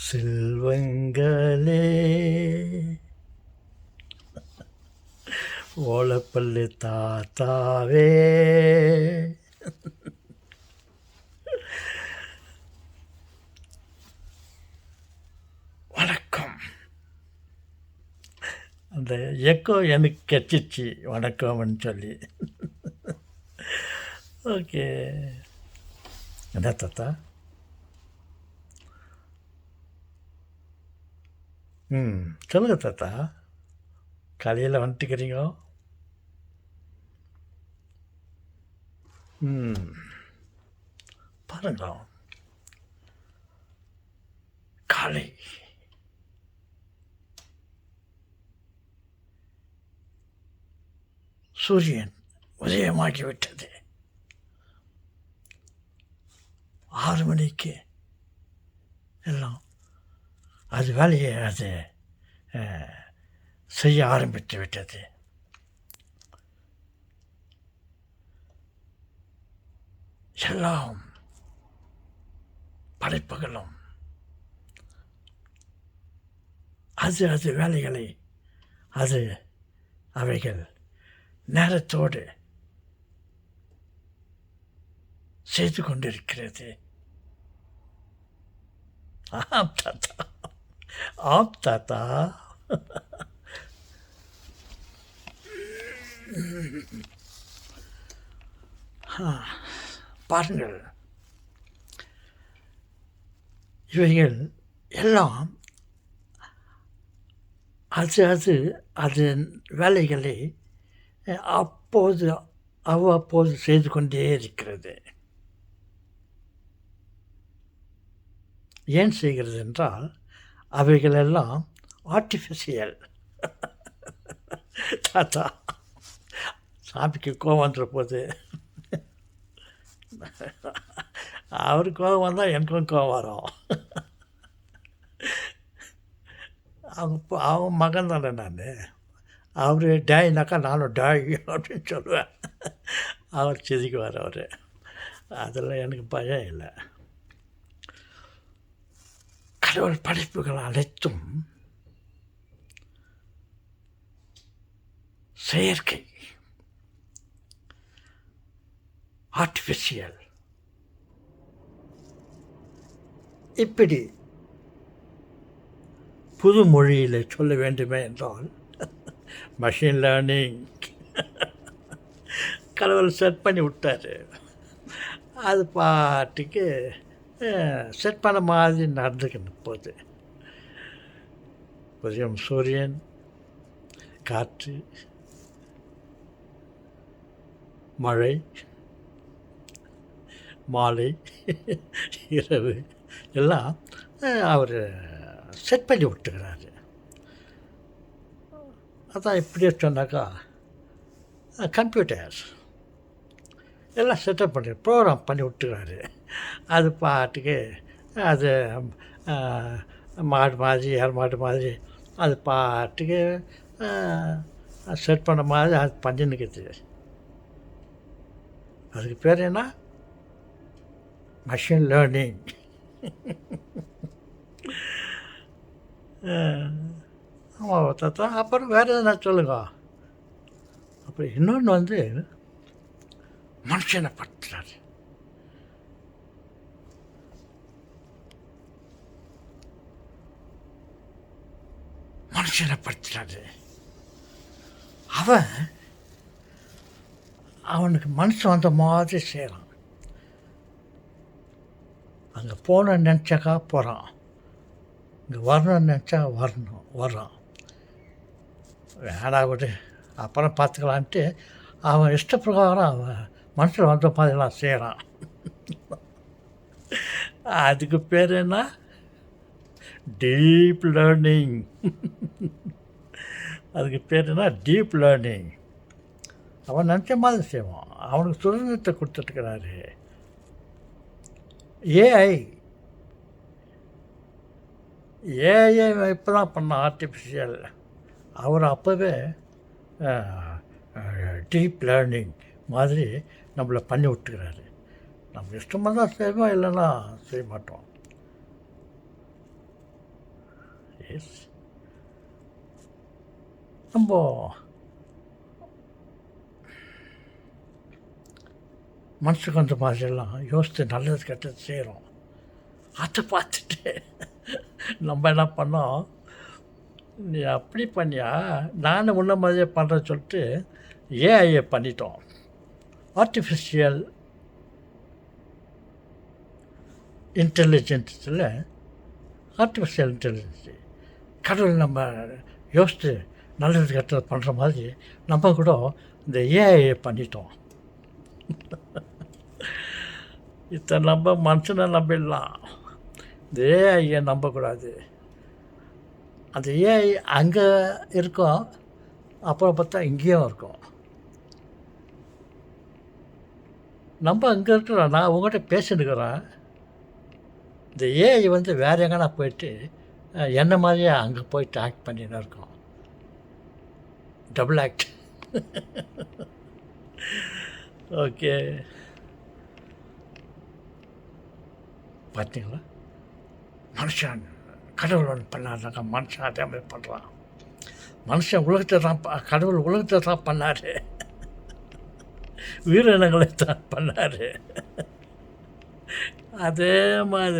செல்வங்களே ஓலப்பள்ளி தாத்தாவே வணக்கம். அந்த எக்கோ எனக்கு கெச்சிச்சு வணக்கம்னு சொல்லி. ஓகே, என்ன தாத்தா? சொல்லுங்க தாத்தா, காலையில் வந்துட்டுக்கிறீங்க. பாருங்க, காலை சூரியன் உதயமாகிவிட்டது. 6 மணிக்கு எல்லாம் அது வேலையை அது செய்ய ஆரம்பித்து விட்டது. எல்லாம் படைப்புகளும் அது வேலைகளை அவைகள் நேரத்தோடு செய்து கொண்டிருக்கிறது. ஆம் தாத்தா, ஆம் தாத்தா. பாருங்கள், இவைகள் எல்லாம் அதன் வேலைகளை அவ்வப்போது செய்து கொண்டே இருக்கிறது. ஏன் செய்கிறது என்றால், அவைகளெல்லாம் ஆர்டிஃபிஷியல். தாத்தா, சாமிக்கு கோபம் வந்துற போது அவருக்கு கோபம் வந்தால் எனக்கும் கோபம் வரும். அவன் மகன் தானே நான். அவர் டாய்னாக்கா நானும் டாய் அப்படின்னு சொல்லுவேன். அவர் செதுக்குவார். அவர் அதில் எனக்கு பயம் இல்லை. கடவுள் படைப்புகள் அனைத்தும் செயற்கை, ஆர்டிஃபிஷியல். இப்படி புது மொழியில் சொல்ல வேண்டுமே என்றால் மஷின் லேர்னிங். கடவுள் செட் பண்ணி விட்டார். அது பாட்டுக்கு செட் பண்ண மாதிரி நடந்துக்கின்னு போகுது. உதயம் சூரியன், காற்று, மழை, மாலை, இரவு எல்லாம் அவர் செட் பண்ணி விட்டுக்கிறாரு. அதான் இப்படியே சொன்னாக்கா கம்ப்யூட்டர் எல்லாம் செட்டப் பண்ணி ப்ரோக்ராம் பண்ணி விட்டுக்கிறாரு. அது பாட்டுக்கு அது மாடு மாதிரி மாடு மாதிரி அது பாட்டுக்கு செட் பண்ண மாதிரி அது பண்ணின்னுக்குது. அதுக்கு பேர் என்ன? Machine learning. ஆமாம் தாத்தா. அப்புறம் வேறு எதுனா சொல்லுங்க. அப்புறம் இன்னொன்று வந்து மனுஷனை படுத்துறாரு. அவனுக்கு மனுஷன் வந்த மாதிரி செய்கிறான். அங்கே போகணுன்னு நினச்சாக்கா போகிறான், இங்கே வரணும்னு நினச்சா வர்றான். வேணா விடு, அப்புறம் பார்த்துக்கலான்ட்டு அவன் இஷ்டப்பிரகாரம் அவன் மனுஷன் வந்த மாதிரிலாம் செய்கிறான். அதுக்கு பேர் என்ன? Deep learning. அதுக்கு பேர் என்ன? Deep learning. அவன் நினச்ச மாதிரி செய்வான். அவனுக்கு சுதந்திரத்தை கொடுத்துட்டுக்கிறாரு. ஏஐ இப்போ தான் பண்ண ஆர்டிஃபிஷியல். அவர் அப்போவே டீப் லேர்னிங் மாதிரி நம்மளை பண்ணி விட்டுக்கிறாரு. நம்ம இஷ்டமாக தான் செய்வோம், இல்லைன்னா செய்ய மாட்டோம். இஸ் நம்ம மனசுக்கு வந்த மாதிரியெல்லாம் யோசித்து நல்லது கெட்டது செய்கிறோம். அதை பார்த்துட்டு நம்ம என்ன பண்ணோம், நீ அப்படி பண்ணியா, நானும் முன்ன மாதிரியே பண்ணுறேன்னு சொல்லிட்டு ஏஐயை பண்ணிட்டோம். ஆர்டிஃபிஷியல் இன்டெலிஜென்ஸில் ஆர்டிஃபிஷியல் இன்டெலிஜென்ஸு கடவுள் நம்ம யோசித்து நல்லது கெட்டது பண்ணுற மாதிரி நம்ம கூட இந்த ஏஐயை பண்ணிட்டோம். இத்தனை நம்ம மனுஷனை நம்பிடலாம், இந்த ஏஐயை நம்பக்கூடாது. அந்த ஏஐ அங்கே இருக்கும், அப்புறம் பார்த்தா இங்கேயும் இருக்கும். நம்ம அங்கே இருக்கிறோம், நான் உங்கள்கிட்ட பேசிட்டுக்கிறேன். இந்த ஏஐ வந்து வேறு எங்கன்னா போயிட்டு என்ன மாதிரியே அங்கே போயிட்டு ஆக்ட் பண்ணின்னு இருக்கோம். Double act. ஓகே, பார்த்தீங்களா, மனுஷன் கடவுள் ஒன்று பண்ணாருனாக்கா மனுஷன் அதே மாதிரி பண்ணுறான். மனுஷன் உலகத்தை தான் கடவுள் உலகத்தை தான் பண்ணார், உயிரினங்களை தான் பண்ணார். அதே மாதிரி